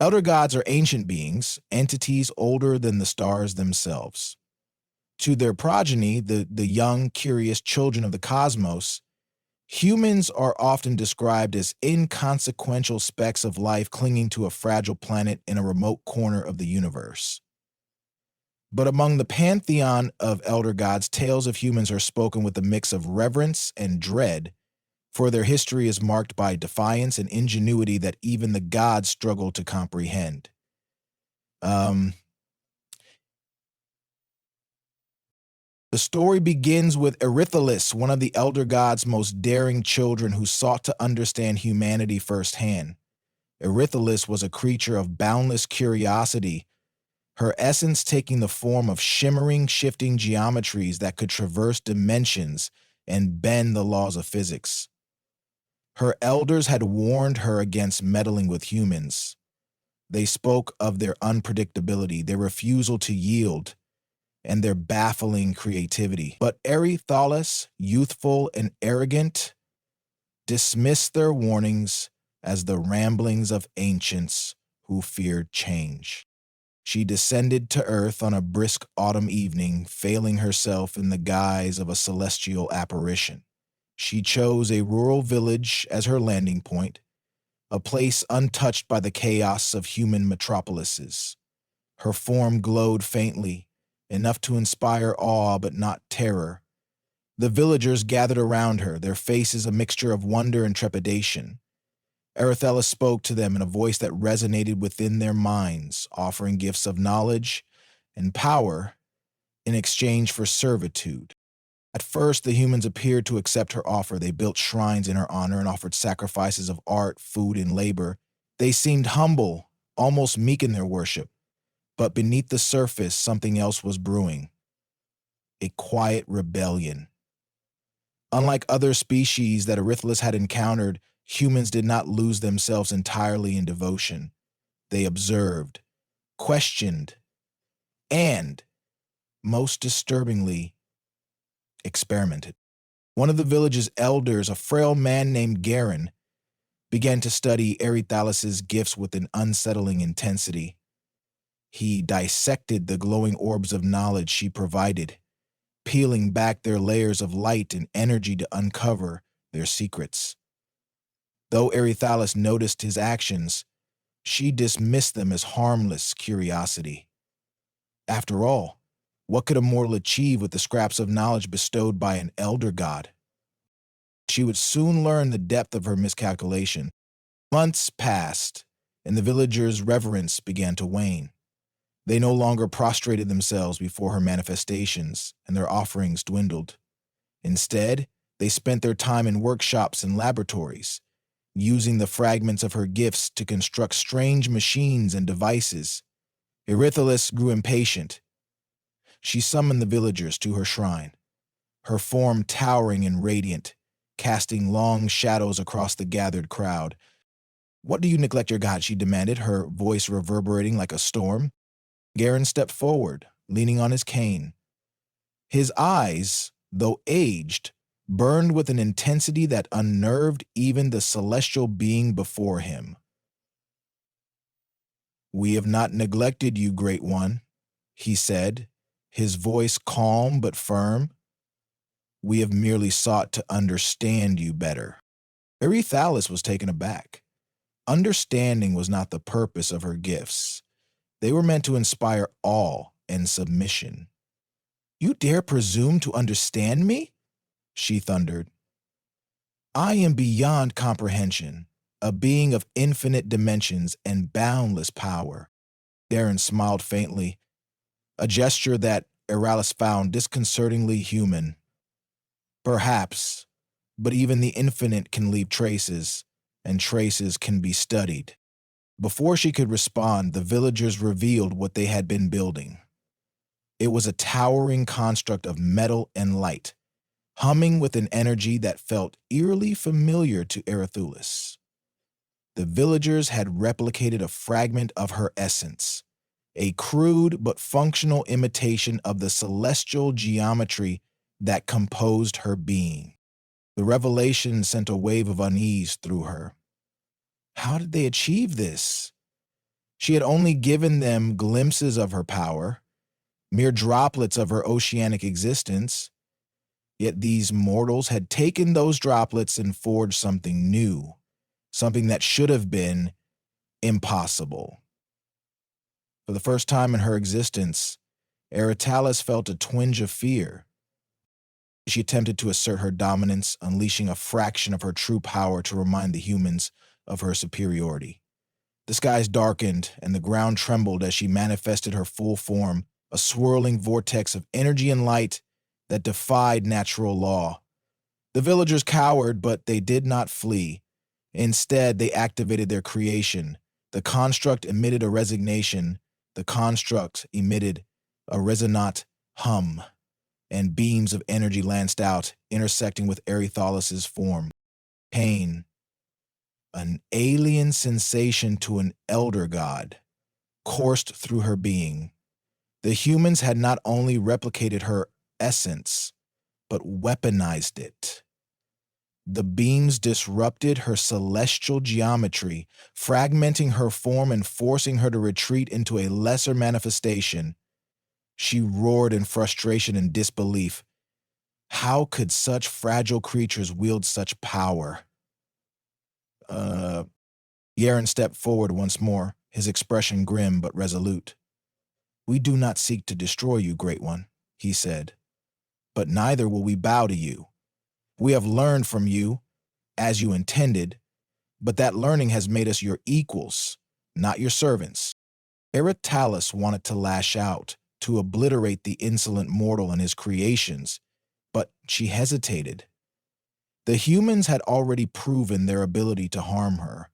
Elder gods are ancient beings, entities older than the stars themselves. To their progeny, the young, curious children of the cosmos, humans are often described as inconsequential specks of life clinging to a fragile planet in a remote corner of the universe. But among the pantheon of elder gods, tales of humans are spoken with a mix of reverence and dread, for their history is marked by defiance and ingenuity that even the gods struggle to comprehend. The story begins with Erytholus, one of the elder gods' most daring children who sought to understand humanity firsthand. Erytholus was a creature of boundless curiosity, her essence taking the form of shimmering, shifting geometries that could traverse dimensions and bend the laws of physics. Her elders had warned her against meddling with humans. They spoke of their unpredictability, their refusal to yield, and their baffling creativity. But Erytholus, youthful and arrogant, dismissed their warnings as the ramblings of ancients who feared change. She descended to earth on a brisk autumn evening, veiling herself in the guise of a celestial apparition. She chose a rural village as her landing point, a place untouched by the chaos of human metropolises. Her form glowed faintly, enough to inspire awe but not terror. The villagers gathered around her, their faces a mixture of wonder and trepidation. Erytholus spoke to them in a voice that resonated within their minds, offering gifts of knowledge and power in exchange for servitude. At first, the humans appeared to accept her offer. They built shrines in her honor and offered sacrifices of art, food, and labor. They seemed humble, almost meek in their worship. But beneath the surface, something else was brewing. A quiet rebellion. Unlike other species that Erytholus had encountered, humans did not lose themselves entirely in devotion. They observed, questioned, and, most disturbingly, experimented. One of the village's elders, a frail man named Garin, began to study Erytholus's gifts with an unsettling intensity. He dissected the glowing orbs of knowledge she provided, peeling back their layers of light and energy to uncover their secrets. Though Erytholus noticed his actions, she dismissed them as harmless curiosity. After all, what could a mortal achieve with the scraps of knowledge bestowed by an elder god? She would soon learn the depth of her miscalculation. Months passed, and the villagers' reverence began to wane. They no longer prostrated themselves before her manifestations, and their offerings dwindled. Instead, they spent their time in workshops and laboratories, using the fragments of her gifts to construct strange machines and devices. Erytholus grew impatient. She summoned the villagers to her shrine, her form towering and radiant, casting long shadows across the gathered crowd. "What do you neglect your god?" she demanded, her voice reverberating like a storm. Garin stepped forward, leaning on his cane. His eyes, though aged, burned with an intensity that unnerved even the celestial being before him. "We have not neglected you, Great One," he said, his voice calm but firm. "We have merely sought to understand you better." Erytholus was taken aback. Understanding was not the purpose of her gifts. They were meant to inspire awe and submission. "You dare presume to understand me?" she thundered. "I am beyond comprehension, a being of infinite dimensions and boundless power." Garin smiled faintly, a gesture that Erytholus found disconcertingly human. "Perhaps, but even the infinite can leave traces, and traces can be studied." Before she could respond, the villagers revealed what they had been building. It was a towering construct of metal and light, humming with an energy that felt eerily familiar to Erytholus. The villagers had replicated a fragment of her essence, a crude but functional imitation of the celestial geometry that composed her being. The revelation sent a wave of unease through her. How did they achieve this? She had only given them glimpses of her power, mere droplets of her oceanic existence, yet these mortals had taken those droplets and forged something new, something that should have been impossible. For the first time in her existence, Erytalis felt a twinge of fear. She attempted to assert her dominance, unleashing a fraction of her true power to remind the humans of her superiority. The skies darkened, and the ground trembled as she manifested her full form, a swirling vortex of energy and light that defied natural law. The villagers cowered, but they did not flee. Instead, they activated their creation. The construct emitted a resignation. The construct emitted a resonant hum, and beams of energy lanced out, intersecting with Erythalis' form. Pain, an alien sensation to an elder god, coursed through her being. The humans had not only replicated her essence, but weaponized it. The beams disrupted her celestial geometry, fragmenting her form and forcing her to retreat into a lesser manifestation. She roared in frustration and disbelief. How could such fragile creatures wield such power? Yaren stepped forward once more, his expression grim but resolute. "We do not seek to destroy you, Great One," he said, "but neither will we bow to you. We have learned from you, as you intended, but that learning has made us your equals, not your servants." Erytalis wanted to lash out, to obliterate the insolent mortal and his creations, but she hesitated. The humans had already proven their ability to harm her.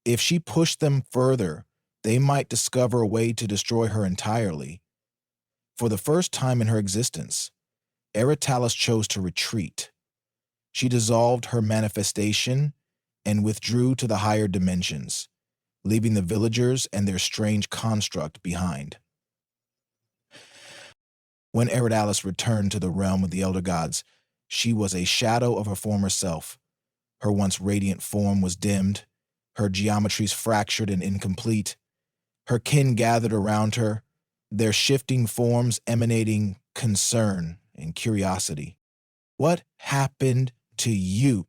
If she pushed them further, they might discover a way to destroy her entirely. For the first time in her existence, Erytalis chose to retreat. She dissolved her manifestation and withdrew to the higher dimensions, leaving the villagers and their strange construct behind. When Erytalis returned to the realm of the elder gods, she was a shadow of her former self. Her once radiant form was dimmed, her geometries fractured and incomplete. Her kin gathered around her, their shifting forms emanating concern and curiosity. "What happened to you?"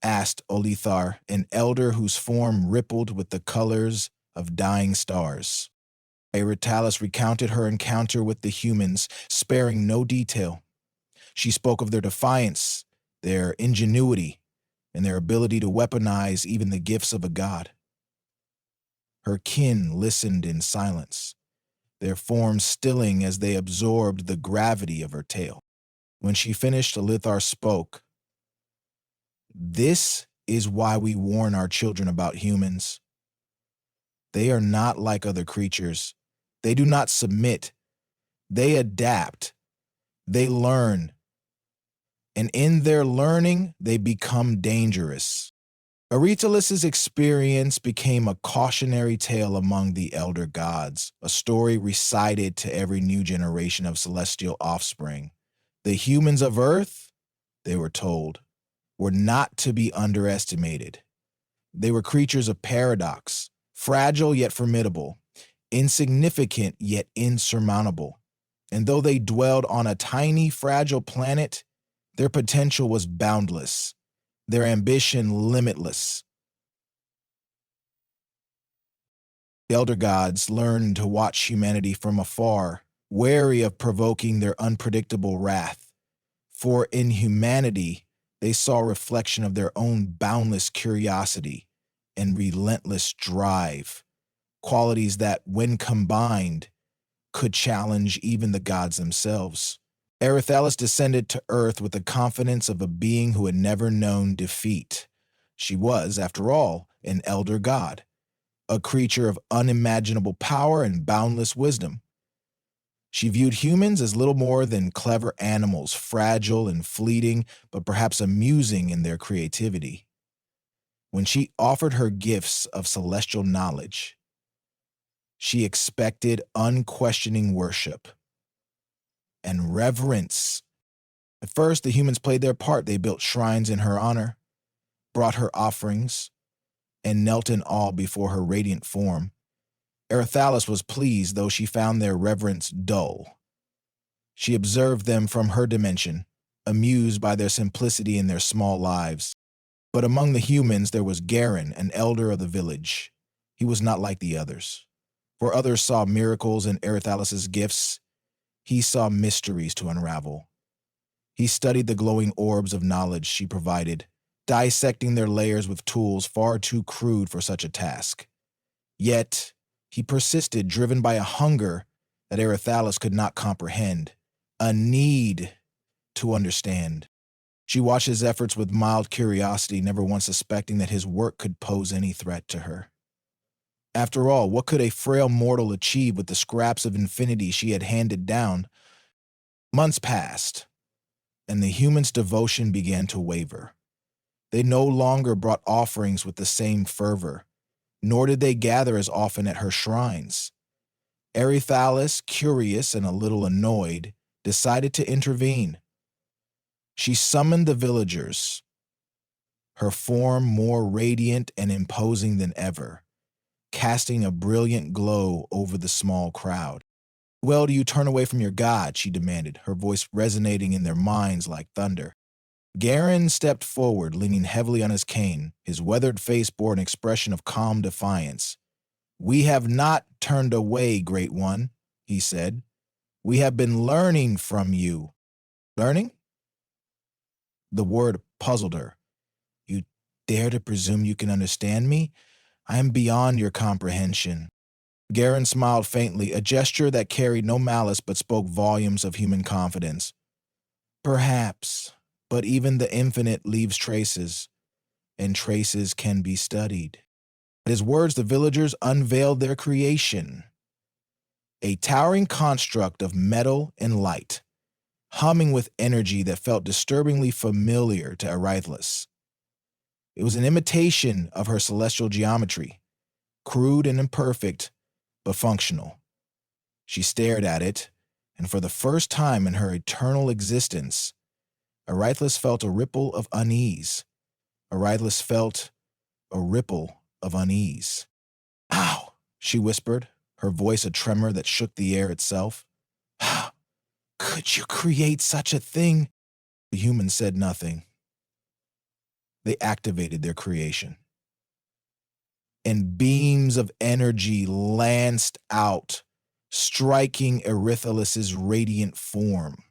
asked Olithar, an elder whose form rippled with the colors of dying stars. Erytalis recounted her encounter with the humans, sparing no detail. She spoke of their defiance, their ingenuity, and their ability to weaponize even the gifts of a god. Her kin listened in silence, their forms stilling as they absorbed the gravity of her tale. When she finished, Olithar spoke. "This is why we warn our children about humans. They are not like other creatures. They do not submit. They adapt. They learn. And in their learning, they become dangerous." Erythalis' experience became a cautionary tale among the elder gods, a story recited to every new generation of celestial offspring. The humans of Earth, they were told, were not to be underestimated. They were creatures of paradox, fragile yet formidable, insignificant yet insurmountable. And though they dwelled on a tiny, fragile planet, their potential was boundless, their ambition limitless. The elder gods learned to watch humanity from afar, wary of provoking their unpredictable wrath. For in humanity, they saw a reflection of their own boundless curiosity and relentless drive, qualities that, when combined, could challenge even the gods themselves. Erythalis descended to Earth with the confidence of a being who had never known defeat. She was, after all, an elder god, a creature of unimaginable power and boundless wisdom. She viewed humans as little more than clever animals, fragile and fleeting, but perhaps amusing in their creativity. When she offered her gifts of celestial knowledge, she expected unquestioning worship and reverence. At first, the humans played their part. They built shrines in her honor, brought her offerings, and knelt in awe before her radiant form. Erythalis was pleased, though she found their reverence dull. She observed them from her dimension, amused by their simplicity and their small lives. But among the humans there was Garen, an elder of the village. He was not like the others. For others saw miracles in Erythalis's gifts, he saw mysteries to unravel. He studied the glowing orbs of knowledge she provided, dissecting their layers with tools far too crude for such a task. Yet, he persisted, driven by a hunger that Erythalis could not comprehend, a need to understand. She watched his efforts with mild curiosity, never once suspecting that his work could pose any threat to her. After all, what could a frail mortal achieve with the scraps of infinity she had handed down? Months passed, and the humans' devotion began to waver. They no longer brought offerings with the same fervor, nor did they gather as often at her shrines. Erythalis, curious and a little annoyed, decided to intervene. She summoned the villagers, her form more radiant and imposing than ever, casting a brilliant glow over the small crowd. "Well, do you turn away from your god?" she demanded, her voice resonating in their minds like thunder. Garen stepped forward, leaning heavily on his cane. His weathered face bore an expression of calm defiance. "We have not turned away, Great One," he said. "We have been learning from you." "Learning?" The word puzzled her. "You dare to presume you can understand me? I am beyond your comprehension." Garen smiled faintly, a gesture that carried no malice but spoke volumes of human confidence. "Perhaps, but even the infinite leaves traces, and traces can be studied." At his words, the villagers unveiled their creation, a towering construct of metal and light, humming with energy that felt disturbingly familiar to Erythalis. It was an imitation of her celestial geometry, crude and imperfect, but functional. She stared at it, and for the first time in her eternal existence, Erythalis felt a ripple of unease. Erythalis felt a ripple of unease. "Ow," she whispered, her voice a tremor that shook the air itself. "How could you create such a thing?" The humans said nothing. They activated their creation, and beams of energy lanced out, striking Erythalis's radiant form.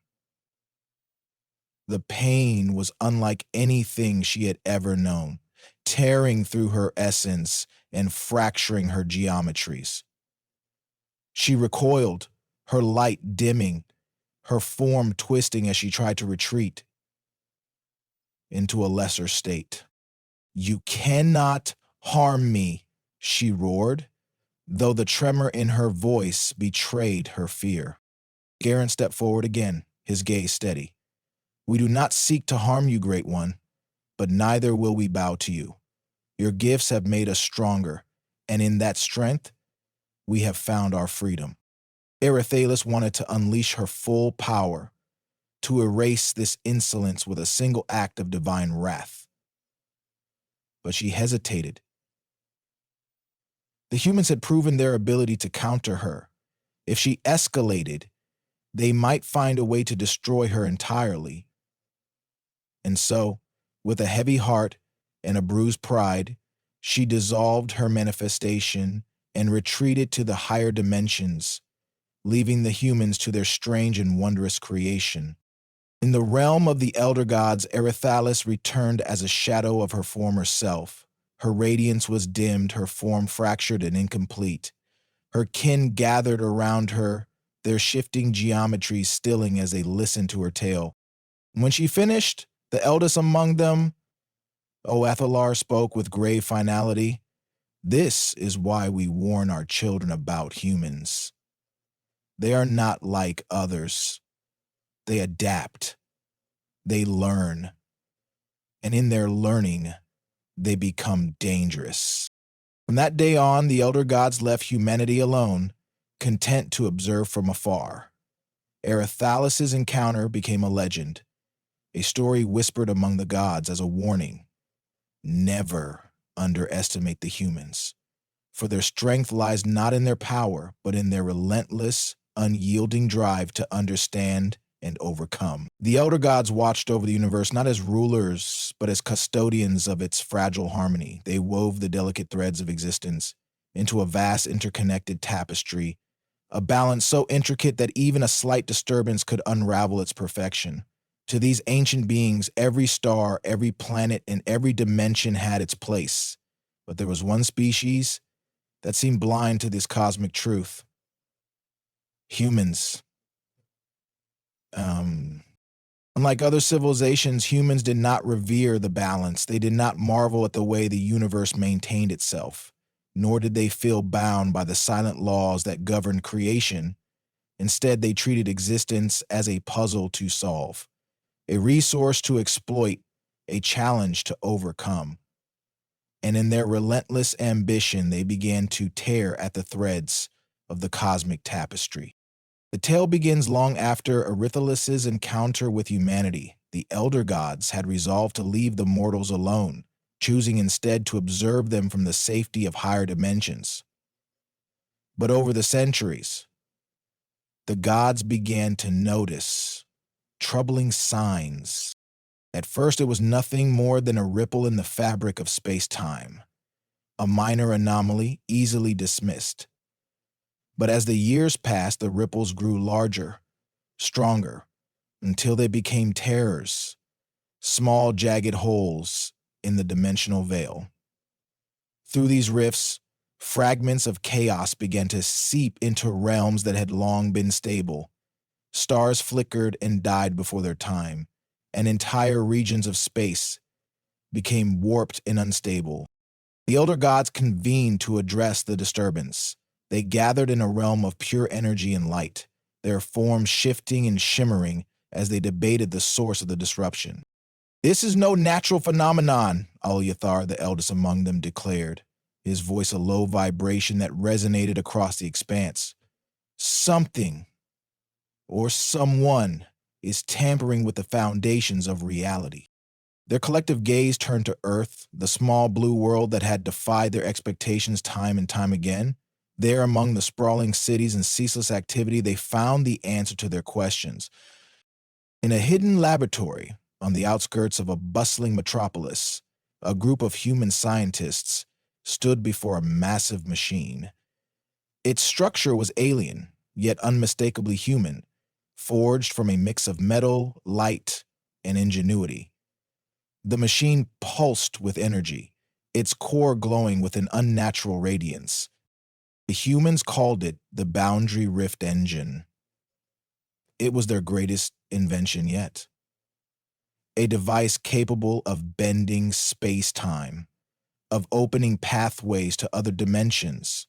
The pain was unlike anything she had ever known, tearing through her essence and fracturing her geometries. She recoiled, her light dimming, her form twisting as she tried to retreat into a lesser state. "You cannot harm me," she roared, though the tremor in her voice betrayed her fear. Garen stepped forward again, his gaze steady. "We do not seek to harm you, Great One, but neither will we bow to you. Your gifts have made us stronger, and in that strength, we have found our freedom." Erythalis wanted to unleash her full power, to erase this insolence with a single act of divine wrath. But she hesitated. The humans had proven their ability to counter her. If she escalated, they might find a way to destroy her entirely. And so, with a heavy heart and a bruised pride, she dissolved her manifestation and retreated to the higher dimensions, leaving the humans to their strange and wondrous creation. In the realm of the elder gods, Erythalis returned as a shadow of her former self. Her radiance was dimmed, her form fractured and incomplete. Her kin gathered around her, their shifting geometries stilling as they listened to her tale. When she finished, the eldest among them, Athalar, spoke with grave finality. "This is why we warn our children about humans. They are not like others. They adapt. They learn. And in their learning, they become dangerous." From that day on, the elder gods left humanity alone, content to observe from afar. Erythalis's encounter became a legend, a story whispered among the gods as a warning. Never underestimate the humans. for their strength lies not in their power, but in their relentless, unyielding drive to understand and overcome. The elder gods watched over the universe not as rulers, but as custodians of its fragile harmony. They wove the delicate threads of existence into a vast interconnected tapestry, a balance so intricate that even a slight disturbance could unravel its perfection. To these ancient beings, every star, every planet, and every dimension had its place. But there was one species that seemed blind to this cosmic truth. Humans. Unlike other civilizations, humans did not revere the balance. They did not marvel at the way the universe maintained itself, nor did they feel bound by the silent laws that governed creation. Instead, they treated existence as a puzzle to solve, a resource to exploit, a challenge to overcome. And in their relentless ambition, they began to tear at the threads of the cosmic tapestry. The tale begins long after Erythrules's encounter with humanity. The elder gods had resolved to leave the mortals alone, choosing instead to observe them from the safety of higher dimensions. But over the centuries, the gods began to notice troubling signs. At first, it was nothing more than a ripple in the fabric of space-time, a minor anomaly easily dismissed. But as the years passed, the ripples grew larger, stronger, until they became terrors, small jagged holes in the dimensional veil. Through these rifts, fragments of chaos began to seep into realms that had long been stable. Stars flickered and died before their time, and entire regions of space became warped and unstable. The elder gods convened to address the disturbance. They gathered in a realm of pure energy and light, their forms shifting and shimmering as they debated the source of the disruption. "This is no natural phenomenon," Al-Yathar, the eldest among them, declared, his voice a low vibration that resonated across the expanse. "Something, or someone, is tampering with the foundations of reality." Their collective gaze turned to Earth, the small blue world that had defied their expectations time and time again. There, among the sprawling cities and ceaseless activity, they found the answer to their questions. In a hidden laboratory on the outskirts of a bustling metropolis, a group of human scientists stood before a massive machine. Its structure was alien, yet unmistakably human, forged from a mix of metal, light, and ingenuity. The machine pulsed with energy, its core glowing with an unnatural radiance. The humans called it the Boundary Rift Engine. It was their greatest invention yet. A device capable of bending space-time, of opening pathways to other dimensions.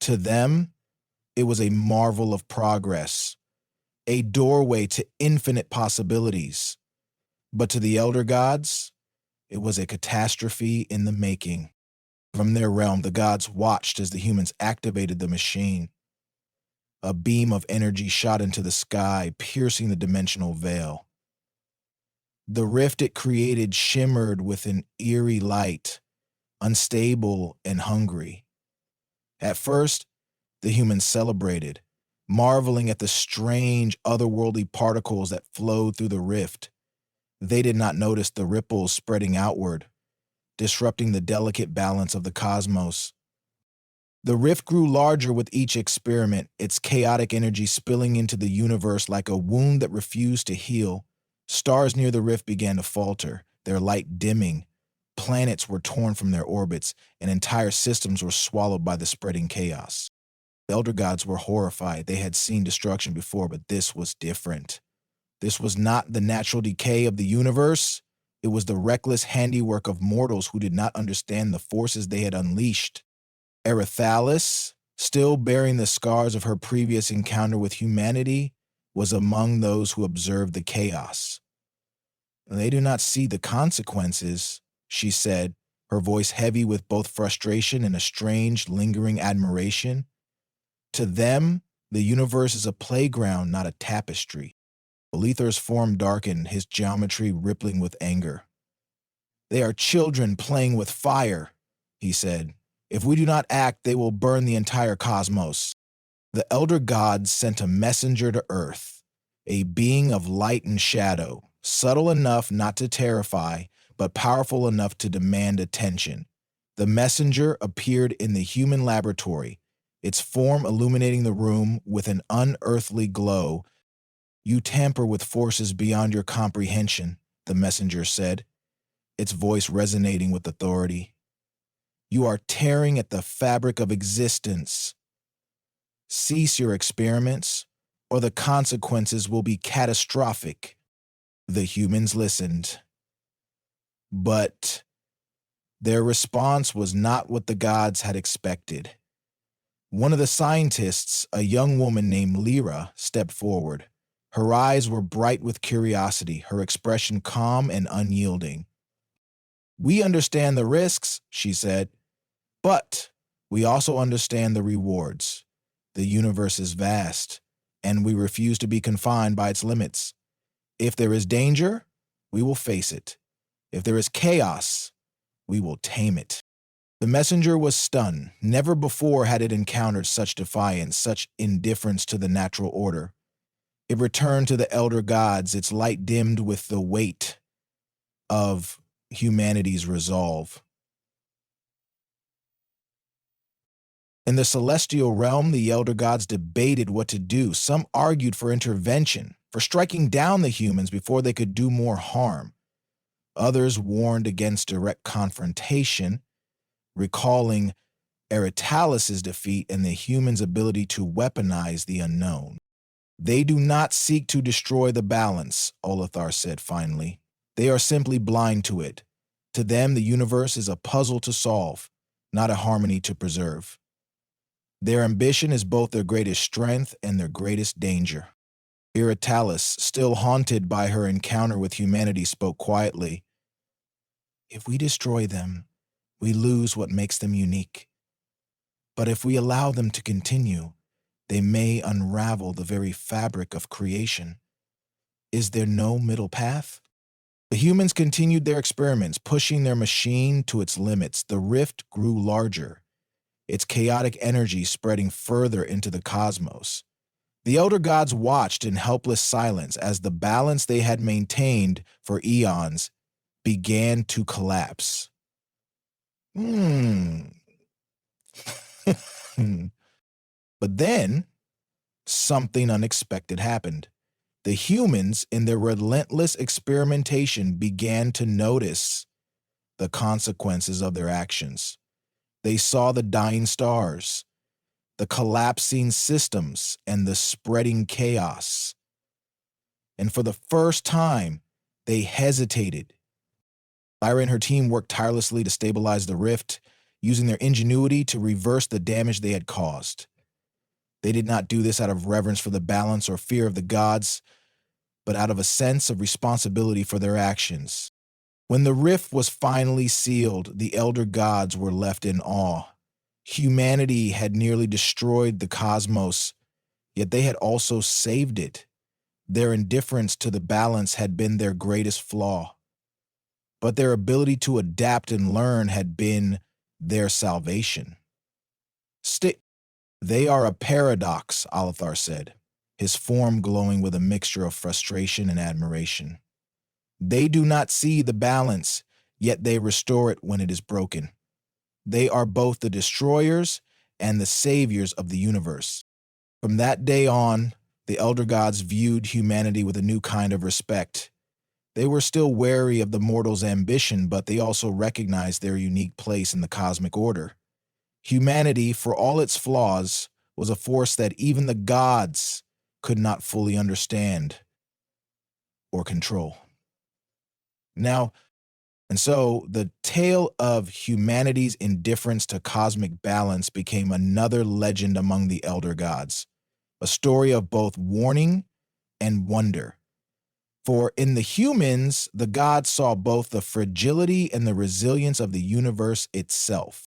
To them, it was a marvel of progress, a doorway to infinite possibilities. But to the elder gods, it was a catastrophe in the making. From their realm, the gods watched as the humans activated the machine. A beam of energy shot into the sky, piercing the dimensional veil. The rift it created shimmered with an eerie light, unstable and hungry. At first, the humans celebrated, marveling at the strange, otherworldly particles that flowed through the rift. They did not notice the ripples spreading outward, disrupting the delicate balance of the cosmos. The rift grew larger with each experiment, its chaotic energy spilling into the universe like a wound that refused to heal. Stars near the rift began to falter, their light dimming. Planets were torn from their orbits, and entire systems were swallowed by the spreading chaos. The elder gods were horrified. They had seen destruction before, but this was different. This was not the natural decay of the universe. It was the reckless handiwork of mortals who did not understand the forces they had unleashed. Erythrulus, still bearing the scars of her previous encounter with humanity, was among those who observed the chaos. "They do not see the consequences," she said, her voice heavy with both frustration and a strange, lingering admiration. "To them, the universe is a playground, not a tapestry." Alethar's form darkened, his geometry rippling with anger. "They are children playing with fire," he said, If we do not act, they will burn the entire cosmos. The elder gods sent a messenger to Earth, a being of light and shadow, subtle enough not to terrify, but powerful enough to demand attention. The messenger appeared in the human laboratory, its form illuminating the room with an unearthly glow. "You tamper with forces beyond your comprehension," the messenger said, its voice resonating with authority. "You are tearing at the fabric of existence. Cease your experiments, or the consequences will be catastrophic." The humans listened, but their response was not what the gods had expected. One of the scientists, a young woman named Lyra, stepped forward. Her eyes were bright with curiosity, her expression calm and unyielding. "We understand the risks," she said, "but we also understand the rewards. The universe is vast, and we refuse to be confined by its limits. If there is danger, we will face it. If there is chaos, we will tame it." The messenger was stunned. Never before had it encountered such defiance, such indifference to the natural order. It returned to the elder gods, its light dimmed with the weight of humanity's resolve. In the celestial realm, the elder gods debated what to do. Some argued for intervention, for striking down the humans before they could do more harm. Others warned against direct confrontation, recalling Erytalis' defeat and the humans' ability to weaponize the unknown. "They do not seek to destroy the balance," Olithar said finally. "They are simply blind to it. To them, the universe is a puzzle to solve, not a harmony to preserve. Their ambition is both their greatest strength and their greatest danger." Erytalis, still haunted by her encounter with humanity, spoke quietly. "If we destroy them, we lose what makes them unique. But if we allow them to continue, they may unravel the very fabric of creation. Is there no middle path?" The humans continued their experiments, pushing their machine to its limits. The rift grew larger, its chaotic energy spreading further into the cosmos. The elder gods watched in helpless silence as the balance they had maintained for eons began to collapse. But then, something unexpected happened. The humans, in their relentless experimentation, began to notice the consequences of their actions. They saw the dying stars, the collapsing systems, and the spreading chaos. And for the first time, they hesitated. Lyra and her team worked tirelessly to stabilize the rift, using their ingenuity to reverse the damage they had caused. They did not do this out of reverence for the balance or fear of the gods, but out of a sense of responsibility for their actions. When the rift was finally sealed, the elder gods were left in awe. Humanity had nearly destroyed the cosmos, yet they had also saved it. Their indifference to the balance had been their greatest flaw, but their ability to adapt and learn had been their salvation. "They are a paradox," Olithar said, his form glowing with a mixture of frustration and admiration. "They do not see the balance, yet they restore it when it is broken. They are both the destroyers and the saviors of the universe." From that day on, the elder gods viewed humanity with a new kind of respect. They were still wary of the mortal's ambition, but they also recognized their unique place in the cosmic order. Humanity, for all its flaws, was a force that even the gods could not fully understand or control. So the tale of humanity's indifference to cosmic balance became another legend among the elder gods, a story of both warning and wonder. For in the humans, the gods saw both the fragility and the resilience of the universe itself.